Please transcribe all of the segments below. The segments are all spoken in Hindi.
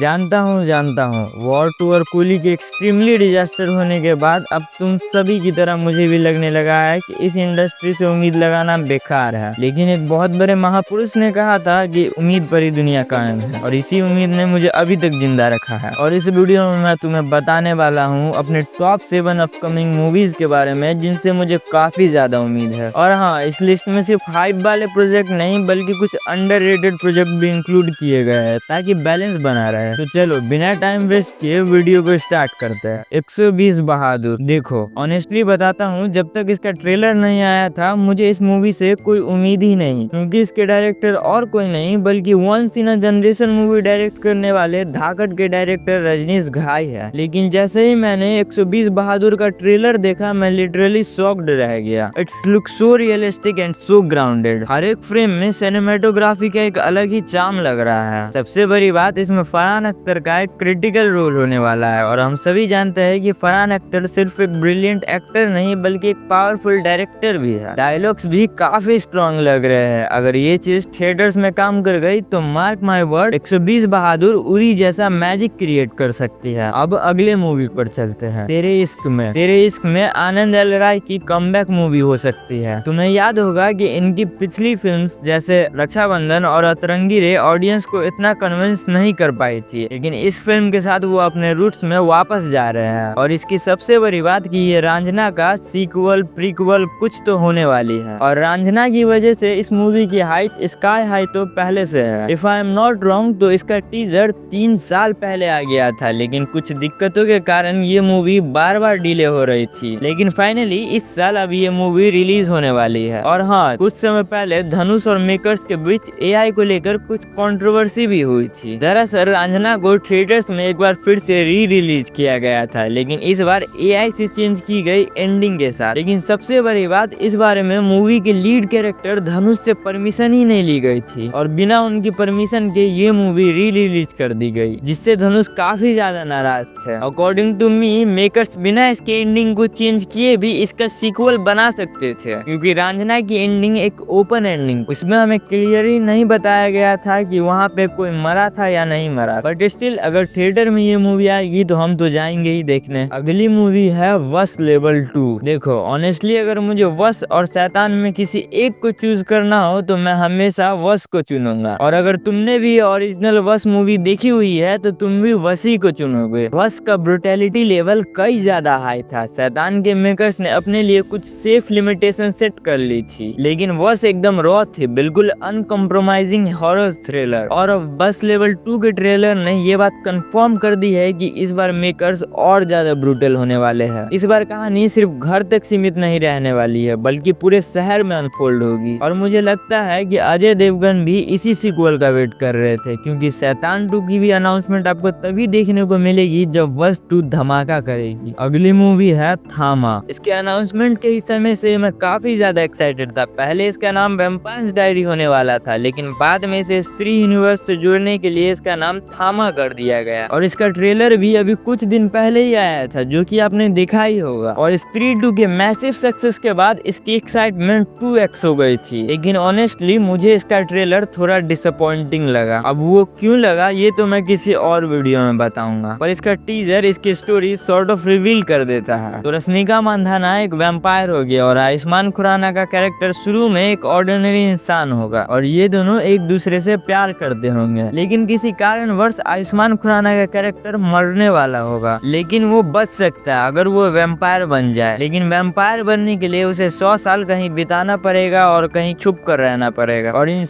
जानता हूँ वॉर टू और कूली के एक्सट्रीमली डिजास्टर होने के बाद अब तुम सभी की तरह मुझे भी लगने लगा है कि इस इंडस्ट्री से उम्मीद लगाना बेकार है। लेकिन एक बहुत बड़े महापुरुष ने कहा था कि उम्मीद पर ही दुनिया कायम है, और इसी उम्मीद ने मुझे अभी तक जिंदा रखा है। और इस वीडियो में मैं तुम्हें बताने वाला हूँ अपने टॉप 7 अपकमिंग मूवीज के बारे में जिनसे मुझे काफी ज्यादा उम्मीद है। और हाँ, इस लिस्ट में सिर्फ हाइप वाले प्रोजेक्ट नहीं बल्कि कुछ अंडररेटेड प्रोजेक्ट भी इंक्लूड किए गए हैं ताकि बैलेंस बना रहे। तो चलो बिना टाइम वेस्ट किए वीडियो को स्टार्ट करते हैं। 120 बहादुर। देखो ऑनेस्टली बताता हूँ, जब तक इसका ट्रेलर नहीं आया था मुझे इस मूवी से कोई उम्मीद ही नहीं, क्योंकि इसके डायरेक्टर और कोई नहीं बल्कि once in a generation movie direct करने वाले धाकड़ के डायरेक्टर रजनीश घाई है। लेकिन जैसे ही मैंने 120 बहादुर का ट्रेलर देखा मैं लिटरली शॉक्ड रह गया। It's look so realistic and so grounded. हर एक फ्रेम में सिनेमेटोग्राफी का एक अलग ही चार्म लग रहा है। सबसे बड़ी बात, इसमें फरहान अख्तर का एक क्रिटिकल रोल होने वाला है, और हम सभी जानते हैं कि फरहान अख्तर सिर्फ एक ब्रिलियंट एक्टर नहीं बल्कि एक पावरफुल डायरेक्टर भी है। डायलॉग्स भी काफी स्ट्रॉन्ग लग रहे हैं। अगर ये चीज थिएटर्स में काम कर गई तो मार्क माय वर्ड, 120 बहादुर उरी जैसा मैजिक क्रिएट कर सकती है। अब अगले मूवी पर चलते हैं। तेरे इश्क में आनंद एल राय की कमबैक मूवी हो सकती है। तुम्हें याद होगा कि इनकी पिछली फिल्म्स जैसे रक्षाबंधन और अतरंगी रे ऑडियंस को इतना कन्विंस नहीं कर पाई थी, लेकिन इस फिल्म के साथ वो अपने रूट्स में वापस जा रहे हैं। और इसकी सबसे बड़ी बात कि ये रांझना का सीक्वल प्रीक्वल कुछ तो होने वाली है, और रांझना की वजह से इस मूवी की हाइप स्काई हाई तो पहले से है। If I am not wrong तो इसका टीजर 3 साल पहले आ गया था, लेकिन कुछ दिक्कतों के कारण ये मूवी बार बार डिले हो रही थी। लेकिन फाइनली इस साल अब ये मूवी रिलीज होने वाली है। और हाँ, कुछ समय पहले धनुष और मेकर्स के बीच एआई को लेकर कुछ कंट्रोवर्सी भी हुई थी। दरअसल रांझना को थिएटर्स में एक बार फिर से री रिलीज किया गया था, लेकिन इस बार एआई से चेंज की गई एंडिंग के साथ। लेकिन सबसे बड़ी बात, इस बारे में मूवी के लीड कैरेक्टर धनुष से परमिशन ही नहीं ली गई थी, और बिना उनकी परमिशन के ये मूवी री रिलीज कर दी गई, जिससे धनुष काफी ज्यादा नाराज थे। अकॉर्डिंग टू मी, मेकर्स बिना इसके एंडिंग को चेंज किए भी इसका सीक्वल बना सकते थे, क्योंकि रांझना की एंडिंग एक ओपन एंडिंग, उसमें हमें क्लियरली नहीं बताया गया था कि वहाँ पे कोई मरा था या नहीं मरा। बट स्टिल अगर थिएटर में ये मूवी आएगी तो हम तो जाएंगे ही देखने। अगली मूवी है वश लेवल 2। देखो ऑनेस्टली अगर मुझे वश और शैतान में किसी एक को चूज करना हो तो मैं हमेशा वश को चुनूंगा, और अगर तुमने भी ओरिजिनल वश मूवी देखी हुई है तो तुम भी वशी को चुनोगे। वश का ब्रुटैलिटी लेवल कई ज्यादा हाई था। शैतान के मेकर्स ने अपने लिए कुछ सेफ लिमिटेशन सेट कर ली थी, लेकिन वश एकदम रॉ थी, बिल्कुल अनकम्प्रोमाइजिंग हॉरर थ्रिलर। और अब वश लेवल 2 के ट्रेलर ने ये बात कंफर्म कर दी है कि इस बार मेकर्स और ज्यादा ब्रूटल होने वाले हैं। इस बार कहानी सिर्फ घर तक सीमित नहीं रहने वाली है बल्कि पूरे शहर में अनफोल्ड होगी। और मुझे लगता है कि अजय देवगन भी इसी सीक्वल का वेट कर रहे थे, क्योंकि शैतान 2 की भी अनाउंसमेंट आपको तभी देखने को मिलेगी जब वश 2 धमाका करेगी। अगली मूवी है थामा। इसके अनाउंसमेंट के ही समय से मैं काफी ज्यादा एक्साइटेड था। पहले इसका नाम वैम्पायर्स डायरी होने वाला था, लेकिन बाद में इसे स्त्री यूनिवर्स से जोड़ने के लिए इसका नाम थामा कर दिया गया, और इसका ट्रेलर भी अभी कुछ दिन पहले ही आया था जो कि आपने देखा ही होगा। और स्त्री 2 के मैसिव सक्सेस के बाद इसकी एक्साइटमेंट 2x हो गई थी। लेकिन ऑनेस्टली मुझे इसका ट्रेलर थोड़ा डिसअपॉइंटिंग लगा। अब वो क्यों लगा ये तो मैं किसी और वीडियो में बताऊंगा, पर इसका टीजर इसकी स्टोरी सॉर्ट ऑफ रिवील कर देता है। तो रश्मिका मंदाना एक वैम्पायर होगी और आयुष्मान खुराना का कैरेक्टर शुरू में एक ऑर्डिनरी इंसान होगा, और ये दोनों एक दूसरे से प्यार करते होंगे। लेकिन किसी कारणवश आयुष्मान खुराना का कैरेक्टर मरने वाला होगा, लेकिन वो बच सकता है अगर वो वैम्पायर बन जाए। लेकिन वैम्पायर बनने के लिए उसे 100 साल कहीं बिताना पड़ेगा और कहीं छुप कर रहना पड़ेगा। और इन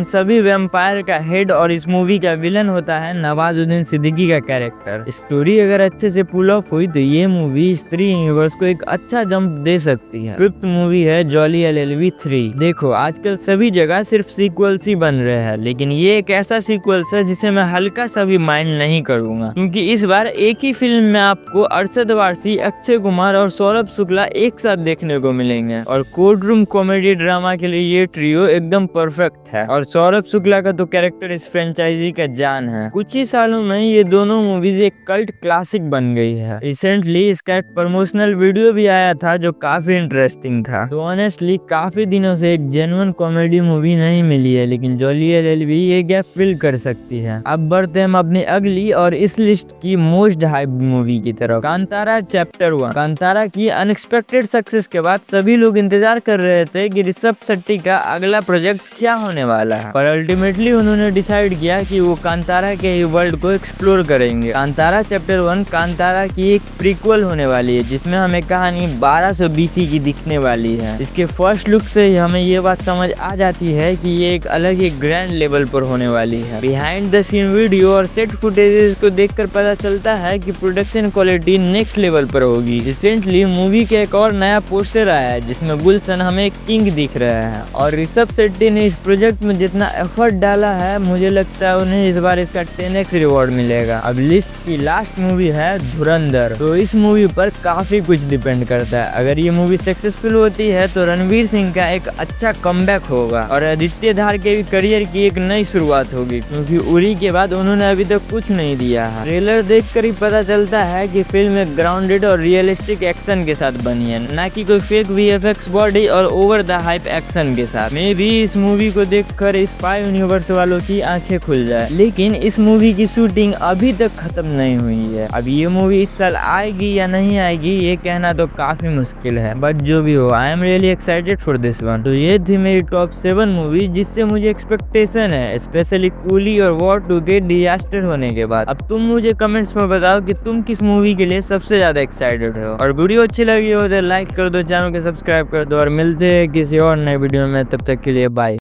सभी वैम्पायर का हेड और इस मूवी का विलन होता है नवाजुद्दीन सिद्दीकी का कैरेक्टर। स्टोरी अगर अच्छे से पुल ऑफ हुई तो ये मूवी स्त्री यूनिवर्स को एक अच्छा जंप दे सकती है। 5th मूवी है जॉली LLB 3। देखो आजकल सभी जगह सिर्फ सीक्वल्स ही बन रहे हैं, लेकिन ये एक ऐसा सीक्वल्स है जिसे मैं हल्का सा भी माइंड नहीं करूंगा, क्योंकि इस बार एक ही फिल्म में आपको अरशद वारसी, अक्षय कुमार और सौरभ शुक्ला एक साथ देखने को मिलेंगे। और कोर्ट रूम कॉमेडी ड्रामा के लिए ये ट्रियो एकदम परफेक्ट है, और सौरभ शुक्ला का तो कैरेक्टर इस फ्रेंचाइजी का जान है। कुछ ही सालों में ये दोनों मूवीज एक कल्ट क्लासिक बन गई है। रिसेंटली इसका एक प्रमोशनल वीडियो भी आया था जो काफी इंटरेस्टिंग था। तो ऑनेस्टली काफी दिनों से एक जेन्युइन कॉमेडी मूवी नहीं मिली है, लेकिन जॉली LLB ये गैप फिल कर सकती है। अब अब बढ़ते हम अपनी अगली और इस लिस्ट की मोस्ट हाइप मूवी की तरफ, कांतारा चैप्टर 1। कांतारा की अनएक्सपेक्टेड सक्सेस के बाद सभी लोग इंतजार कर रहे थे कि ऋषभ शेट्टी का अगला प्रोजेक्ट क्या होने वाला है, पर अल्टीमेटली उन्होंने डिसाइड किया कि वो कांतारा के ही वर्ल्ड को एक्सप्लोर करेंगे। कांतारा चैप्टर 1 कांतारा की एक प्रीक्वल होने वाली है जिसमें हमें कहानी 1200 BC की दिखने वाली है। इसके फर्स्ट लुक से ही हमें ये बात समझ आ जाती है कि ये एक अलग ही ग्रैंड लेवल पर होने वाली है। बिहाइंड द सीन वीडियो और सेट फुटेजेस को देखकर पता चलता है कि प्रोडक्शन क्वालिटी नेक्स्ट लेवल पर होगी। रिसेंटली मूवी के एक और नया पोस्टर आया है जिसमें गुलशन हमें एक किंग दिख रहा है और ऋषभ शेट्टी ने इस प्रोजेक्ट में जितना एफर्ट डाला है मुझे लगता है उन्हें इस बार इसका 10x रिवॉर्ड मिलेगा। अब लिस्ट की लास्ट मूवी है धुरंधर। तो इस मूवी पर काफी कुछ डिपेंड करता है। अगर ये मूवी सक्सेसफुल होती है तो रणवीर सिंह का एक अच्छा कमबैक होगा और आदित्य धार के भी करियर की एक नई शुरुआत होगी, क्योंकि उरी के बाद उन्होंने अभी तक कुछ नहीं दिया है। ट्रेलर देखकर ही पता चलता है कि फिल्म एक ग्राउंडेड और रियलिस्टिक एक्शन के साथ बनी है, ना कि कोई फेक VFX बॉडी और ओवर द हाइप एक्शन के साथ। मे भी इस मूवी को देखकर स्पाई यूनिवर्स वालों की आंखें खुल जाए, लेकिन इस मूवी की शूटिंग अभी तक खत्म नहीं हुई है। अब ये मूवी इस साल आएगी या नहीं आएगी ये कहना तो काफी मुश्किल है, बट जो भी हो I am really excited for this one. तो ये थी मेरी टॉप 7 मूवी जिससे मुझे एक्सपेक्टेशन है, स्पेशली कूली और वॉर 2 के डिजास्टर होने के बाद। अब तुम मुझे कमेंट्स में बताओ कि तुम किस मूवी के लिए सबसे ज्यादा एक्साइटेड हो, और वीडियो अच्छी लगी हो तो लाइक कर दो, चैनल को सब्सक्राइब कर दो और मिलते हैं किसी और नए वीडियो में। तब तक के लिए बाय।